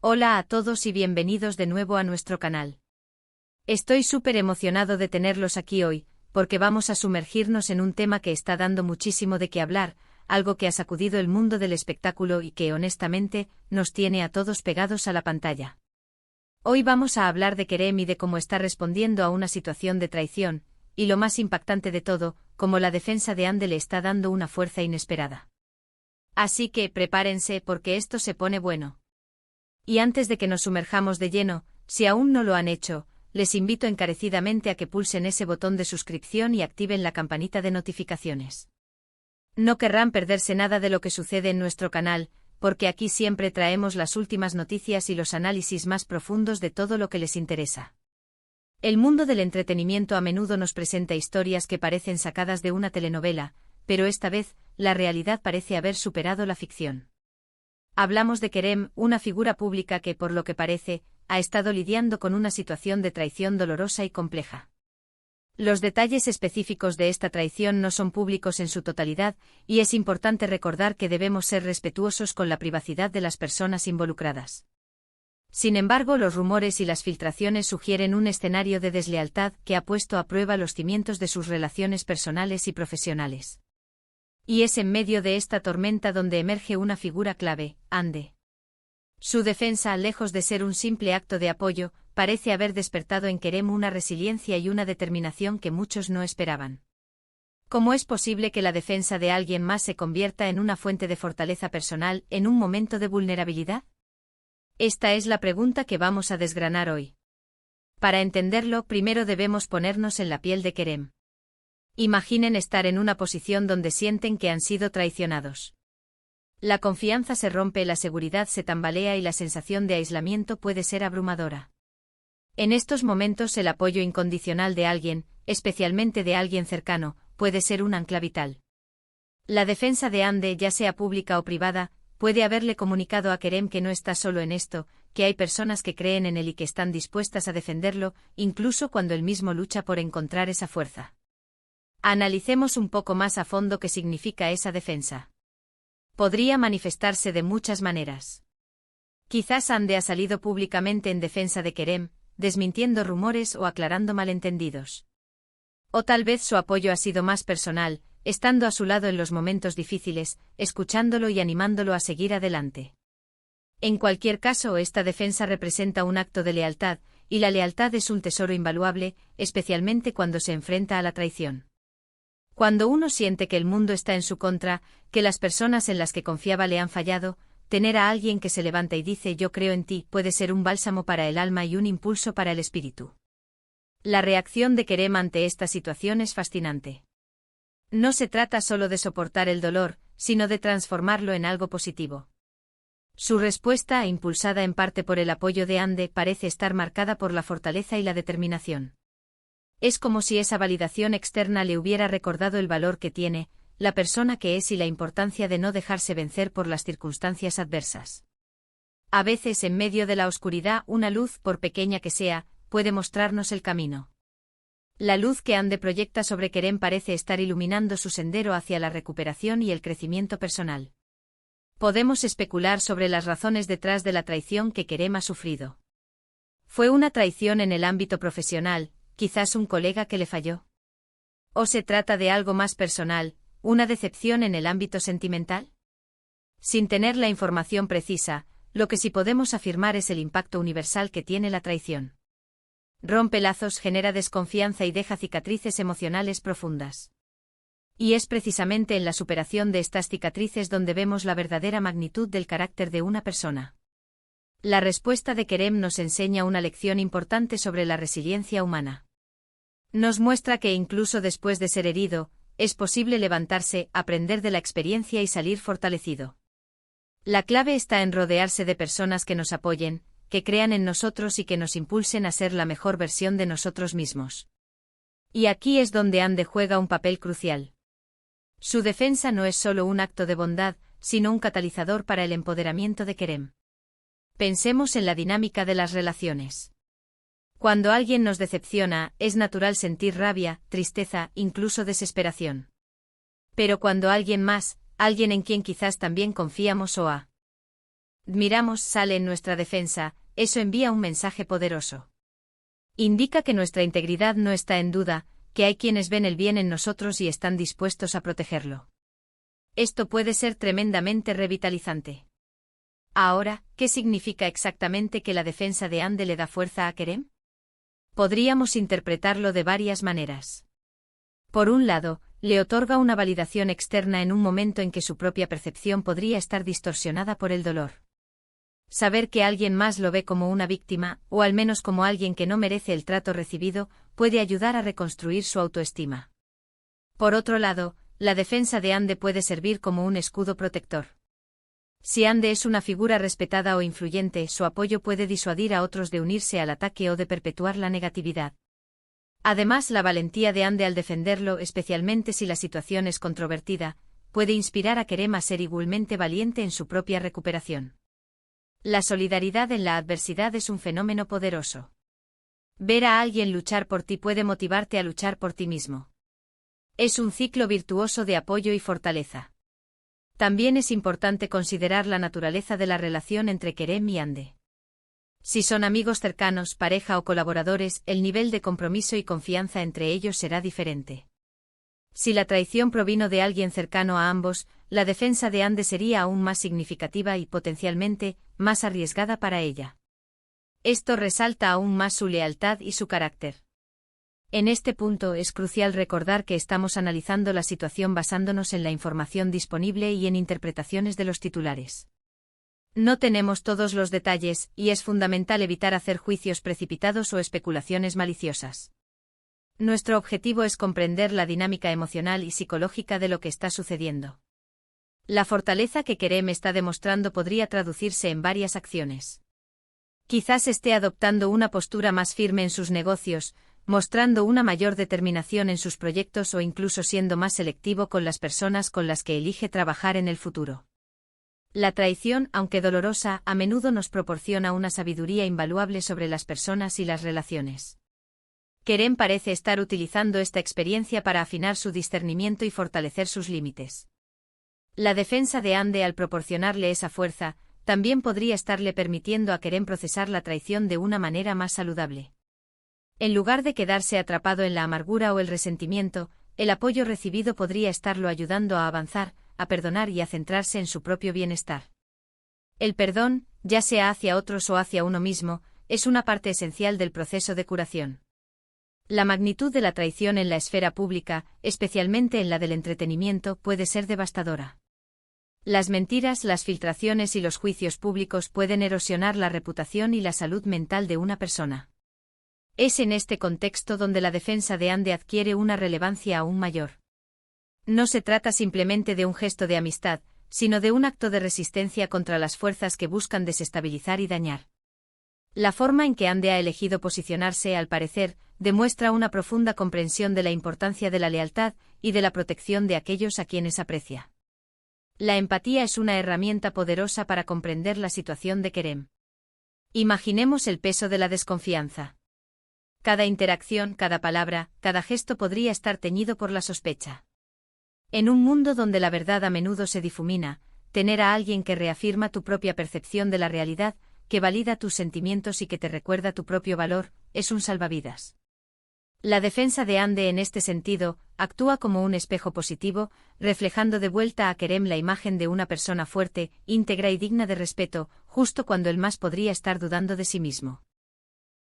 Hola a todos y bienvenidos de nuevo a nuestro canal. Estoy súper emocionado de tenerlos aquí hoy, porque vamos a sumergirnos en un tema que está dando muchísimo de qué hablar, algo que ha sacudido el mundo del espectáculo y que honestamente nos tiene a todos pegados a la pantalla. Hoy vamos a hablar de Kerem y de cómo está respondiendo a una situación de traición, y lo más impactante de todo, cómo la defensa de Hande le está dando una fuerza inesperada. Así que prepárense porque esto se pone bueno. Y antes de que nos sumerjamos de lleno, si aún no lo han hecho, les invito encarecidamente a que pulsen ese botón de suscripción y activen la campanita de notificaciones. No querrán perderse nada de lo que sucede en nuestro canal, porque aquí siempre traemos las últimas noticias y los análisis más profundos de todo lo que les interesa. El mundo del entretenimiento a menudo nos presenta historias que parecen sacadas de una telenovela, pero esta vez, la realidad parece haber superado la ficción. Hablamos de Kerem, una figura pública que, por lo que parece, ha estado lidiando con una situación de traición dolorosa y compleja. Los detalles específicos de esta traición no son públicos en su totalidad, y es importante recordar que debemos ser respetuosos con la privacidad de las personas involucradas. Sin embargo, los rumores y las filtraciones sugieren un escenario de deslealtad que ha puesto a prueba los cimientos de sus relaciones personales y profesionales. Y es en medio de esta tormenta donde emerge una figura clave, Hande. Su defensa, lejos de ser un simple acto de apoyo, parece haber despertado en Kerem una resiliencia y una determinación que muchos no esperaban. ¿Cómo es posible que la defensa de alguien más se convierta en una fuente de fortaleza personal en un momento de vulnerabilidad? Esta es la pregunta que vamos a desgranar hoy. Para entenderlo, primero debemos ponernos en la piel de Kerem. Imaginen estar en una posición donde sienten que han sido traicionados. La confianza se rompe, la seguridad se tambalea y la sensación de aislamiento puede ser abrumadora. En estos momentos el apoyo incondicional de alguien, especialmente de alguien cercano, puede ser un ancla vital. La defensa de Hande, ya sea pública o privada, puede haberle comunicado a Kerem que no está solo en esto, que hay personas que creen en él y que están dispuestas a defenderlo, incluso cuando él mismo lucha por encontrar esa fuerza. Analicemos un poco más a fondo qué significa esa defensa. Podría manifestarse de muchas maneras. Quizás Hande ha salido públicamente en defensa de Kerem, desmintiendo rumores o aclarando malentendidos. O tal vez su apoyo ha sido más personal, estando a su lado en los momentos difíciles, escuchándolo y animándolo a seguir adelante. En cualquier caso, esta defensa representa un acto de lealtad, y la lealtad es un tesoro invaluable, especialmente cuando se enfrenta a la traición. Cuando uno siente que el mundo está en su contra, que las personas en las que confiaba le han fallado, tener a alguien que se levanta y dice «yo creo en ti» puede ser un bálsamo para el alma y un impulso para el espíritu. La reacción de Kerem ante esta situación es fascinante. No se trata solo de soportar el dolor, sino de transformarlo en algo positivo. Su respuesta, impulsada en parte por el apoyo de Hande, parece estar marcada por la fortaleza y la determinación. Es como si esa validación externa le hubiera recordado el valor que tiene, la persona que es y la importancia de no dejarse vencer por las circunstancias adversas. A veces, en medio de la oscuridad, una luz, por pequeña que sea, puede mostrarnos el camino. La luz que Hande proyecta sobre Kerem parece estar iluminando su sendero hacia la recuperación y el crecimiento personal. Podemos especular sobre las razones detrás de la traición que Kerem ha sufrido. ¿Fue una traición en el ámbito profesional, quizás un colega que le falló? ¿O se trata de algo más personal, una decepción en el ámbito sentimental? Sin tener la información precisa, lo que sí podemos afirmar es el impacto universal que tiene la traición. Rompe lazos, genera desconfianza y deja cicatrices emocionales profundas. Y es precisamente en la superación de estas cicatrices donde vemos la verdadera magnitud del carácter de una persona. La respuesta de Kerem nos enseña una lección importante sobre la resiliencia humana. Nos muestra que incluso después de ser herido, es posible levantarse, aprender de la experiencia y salir fortalecido. La clave está en rodearse de personas que nos apoyen, que crean en nosotros y que nos impulsen a ser la mejor versión de nosotros mismos. Y aquí es donde Hande juega un papel crucial. Su defensa no es solo un acto de bondad, sino un catalizador para el empoderamiento de Kerem. Pensemos en la dinámica de las relaciones. Cuando alguien nos decepciona, es natural sentir rabia, tristeza, incluso desesperación. Pero cuando alguien más, alguien en quien quizás también confiamos o ha Miramos sale en nuestra defensa, eso envía un mensaje poderoso. Indica que nuestra integridad no está en duda, que hay quienes ven el bien en nosotros y están dispuestos a protegerlo. Esto puede ser tremendamente revitalizante. Ahora, ¿qué significa exactamente que la defensa de Ande le da fuerza a Kerem? Podríamos interpretarlo de varias maneras. Por un lado, le otorga una validación externa en un momento en que su propia percepción podría estar distorsionada por el dolor. Saber que alguien más lo ve como una víctima, o al menos como alguien que no merece el trato recibido, puede ayudar a reconstruir su autoestima. Por otro lado, la defensa de Ande puede servir como un escudo protector. Si Ande es una figura respetada o influyente, su apoyo puede disuadir a otros de unirse al ataque o de perpetuar la negatividad. Además, la valentía de Ande al defenderlo, especialmente si la situación es controvertida, puede inspirar a Kerem a ser igualmente valiente en su propia recuperación. La solidaridad en la adversidad es un fenómeno poderoso. Ver a alguien luchar por ti puede motivarte a luchar por ti mismo. Es un ciclo virtuoso de apoyo y fortaleza. También es importante considerar la naturaleza de la relación entre Kerem y Ande. Si son amigos cercanos, pareja o colaboradores, el nivel de compromiso y confianza entre ellos será diferente. Si la traición provino de alguien cercano a ambos, la defensa de Ande sería aún más significativa y potencialmente más arriesgada para ella. Esto resalta aún más su lealtad y su carácter. En este punto es crucial recordar que estamos analizando la situación basándonos en la información disponible y en interpretaciones de los titulares. No tenemos todos los detalles, y es fundamental evitar hacer juicios precipitados o especulaciones maliciosas. Nuestro objetivo es comprender la dinámica emocional y psicológica de lo que está sucediendo. La fortaleza que Kerem está demostrando podría traducirse en varias acciones. Quizás esté adoptando una postura más firme en sus negocios, mostrando una mayor determinación en sus proyectos o incluso siendo más selectivo con las personas con las que elige trabajar en el futuro. La traición, aunque dolorosa, a menudo nos proporciona una sabiduría invaluable sobre las personas y las relaciones. Kerem parece estar utilizando esta experiencia para afinar su discernimiento y fortalecer sus límites. La defensa de Ande al proporcionarle esa fuerza, también podría estarle permitiendo a Kerem procesar la traición de una manera más saludable. En lugar de quedarse atrapado en la amargura o el resentimiento, el apoyo recibido podría estarlo ayudando a avanzar, a perdonar y a centrarse en su propio bienestar. El perdón, ya sea hacia otros o hacia uno mismo, es una parte esencial del proceso de curación. La magnitud de la traición en la esfera pública, especialmente en la del entretenimiento, puede ser devastadora. Las mentiras, las filtraciones y los juicios públicos pueden erosionar la reputación y la salud mental de una persona. Es en este contexto donde la defensa de Ande adquiere una relevancia aún mayor. No se trata simplemente de un gesto de amistad, sino de un acto de resistencia contra las fuerzas que buscan desestabilizar y dañar. La forma en que Ande ha elegido posicionarse, al parecer, demuestra una profunda comprensión de la importancia de la lealtad y de la protección de aquellos a quienes aprecia. La empatía es una herramienta poderosa para comprender la situación de Kerem. Imaginemos el peso de la desconfianza. Cada interacción, cada palabra, cada gesto podría estar teñido por la sospecha. En un mundo donde la verdad a menudo se difumina, tener a alguien que reafirma tu propia percepción de la realidad, que valida tus sentimientos y que te recuerda tu propio valor, es un salvavidas. La defensa de Ande en este sentido, actúa como un espejo positivo, reflejando de vuelta a Kerem la imagen de una persona fuerte, íntegra y digna de respeto, justo cuando el más podría estar dudando de sí mismo.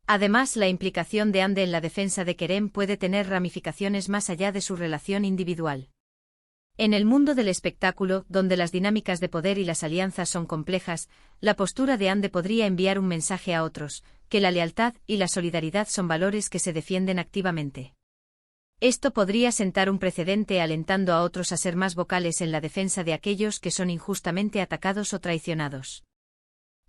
Además, la implicación de Ande en la defensa de Kerem puede tener ramificaciones más allá de su relación individual. En el mundo del espectáculo, donde las dinámicas de poder y las alianzas son complejas, la postura de Ande podría enviar un mensaje a otros, que la lealtad y la solidaridad son valores que se defienden activamente. Esto podría sentar un precedente alentando a otros a ser más vocales en la defensa de aquellos que son injustamente atacados o traicionados.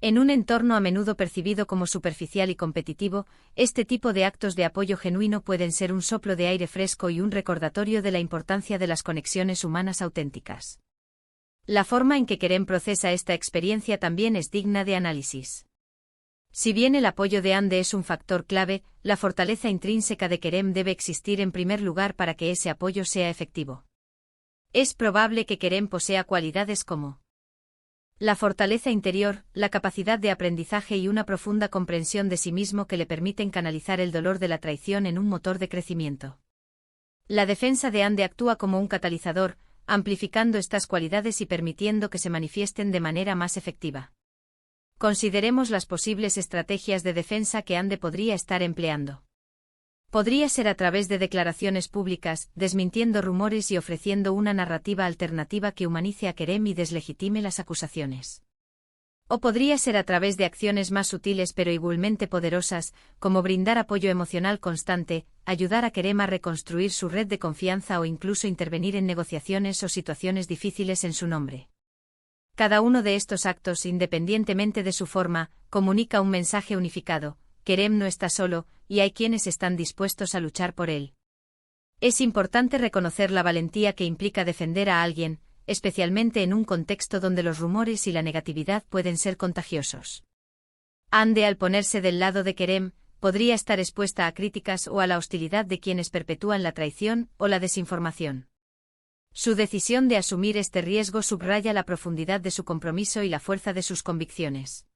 En un entorno a menudo percibido como superficial y competitivo, este tipo de actos de apoyo genuino pueden ser un soplo de aire fresco y un recordatorio de la importancia de las conexiones humanas auténticas. La forma en que Kerem procesa esta experiencia también es digna de análisis. Si bien el apoyo de Ande es un factor clave, la fortaleza intrínseca de Kerem debe existir en primer lugar para que ese apoyo sea efectivo. Es probable que Kerem posea cualidades como La fortaleza interior, la capacidad de aprendizaje y una profunda comprensión de sí mismo que le permiten canalizar el dolor de la traición en un motor de crecimiento. La defensa de Ande actúa como un catalizador, amplificando estas cualidades y permitiendo que se manifiesten de manera más efectiva. Consideremos las posibles estrategias de defensa que Ande podría estar empleando. Podría ser a través de declaraciones públicas, desmintiendo rumores y ofreciendo una narrativa alternativa que humanice a Kerem y deslegitime las acusaciones. O podría ser a través de acciones más sutiles pero igualmente poderosas, como brindar apoyo emocional constante, ayudar a Kerem a reconstruir su red de confianza o incluso intervenir en negociaciones o situaciones difíciles en su nombre. Cada uno de estos actos, independientemente de su forma, comunica un mensaje unificado: Kerem no está solo, y hay quienes están dispuestos a luchar por él. Es importante reconocer la valentía que implica defender a alguien, especialmente en un contexto donde los rumores y la negatividad pueden ser contagiosos. Ande, al ponerse del lado de Kerem, podría estar expuesta a críticas o a la hostilidad de quienes perpetúan la traición o la desinformación. Su decisión de asumir este riesgo subraya la profundidad de su compromiso y la fuerza de sus convicciones.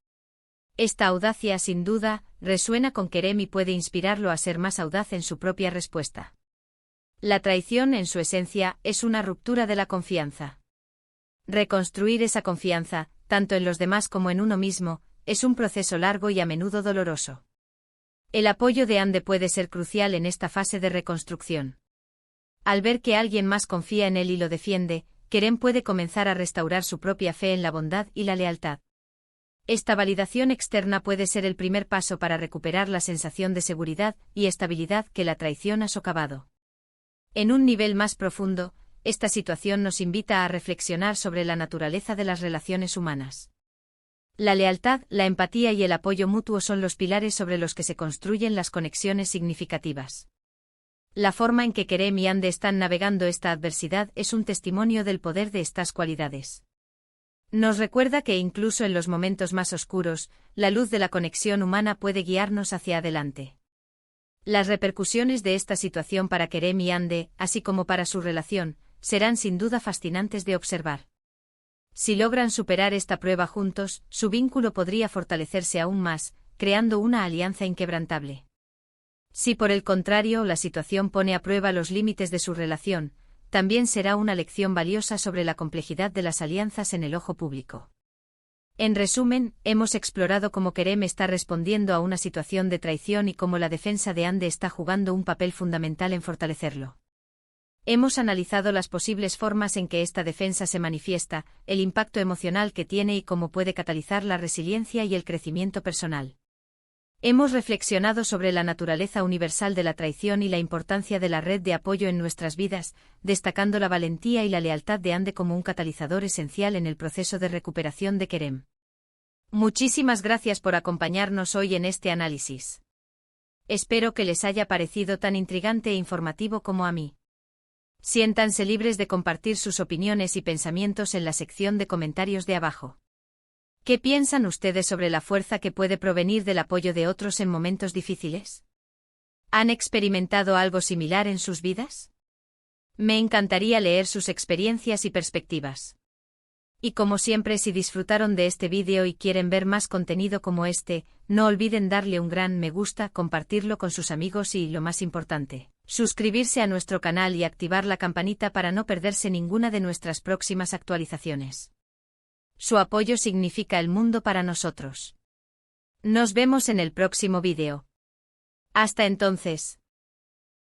Esta audacia, sin duda, resuena con Kerem y puede inspirarlo a ser más audaz en su propia respuesta. La traición, en su esencia, es una ruptura de la confianza. Reconstruir esa confianza, tanto en los demás como en uno mismo, es un proceso largo y a menudo doloroso. El apoyo de Ande puede ser crucial en esta fase de reconstrucción. Al ver que alguien más confía en él y lo defiende, Kerem puede comenzar a restaurar su propia fe en la bondad y la lealtad. Esta validación externa puede ser el primer paso para recuperar la sensación de seguridad y estabilidad que la traición ha socavado. En un nivel más profundo, esta situación nos invita a reflexionar sobre la naturaleza de las relaciones humanas. La lealtad, la empatía y el apoyo mutuo son los pilares sobre los que se construyen las conexiones significativas. La forma en que Kerem y Ande están navegando esta adversidad es un testimonio del poder de estas cualidades. Nos recuerda que incluso en los momentos más oscuros, la luz de la conexión humana puede guiarnos hacia adelante. Las repercusiones de esta situación para Kerem y Ande, así como para su relación, serán sin duda fascinantes de observar. Si logran superar esta prueba juntos, su vínculo podría fortalecerse aún más, creando una alianza inquebrantable. Si por el contrario la situación pone a prueba los límites de su relación, también será una lección valiosa sobre la complejidad de las alianzas en el ojo público. En resumen, hemos explorado cómo Kerem está respondiendo a una situación de traición y cómo la defensa de Ande está jugando un papel fundamental en fortalecerlo. Hemos analizado las posibles formas en que esta defensa se manifiesta, el impacto emocional que tiene y cómo puede catalizar la resiliencia y el crecimiento personal. Hemos reflexionado sobre la naturaleza universal de la traición y la importancia de la red de apoyo en nuestras vidas, destacando la valentía y la lealtad de Ande como un catalizador esencial en el proceso de recuperación de Kerem. Muchísimas gracias por acompañarnos hoy en este análisis. Espero que les haya parecido tan intrigante e informativo como a mí. Siéntanse libres de compartir sus opiniones y pensamientos en la sección de comentarios de abajo. ¿Qué piensan ustedes sobre la fuerza que puede provenir del apoyo de otros en momentos difíciles? ¿Han experimentado algo similar en sus vidas? Me encantaría leer sus experiencias y perspectivas. Y como siempre, si disfrutaron de este vídeo y quieren ver más contenido como este, no olviden darle un gran me gusta, compartirlo con sus amigos y, lo más importante, suscribirse a nuestro canal y activar la campanita para no perderse ninguna de nuestras próximas actualizaciones. Su apoyo significa el mundo para nosotros. Nos vemos en el próximo vídeo. Hasta entonces.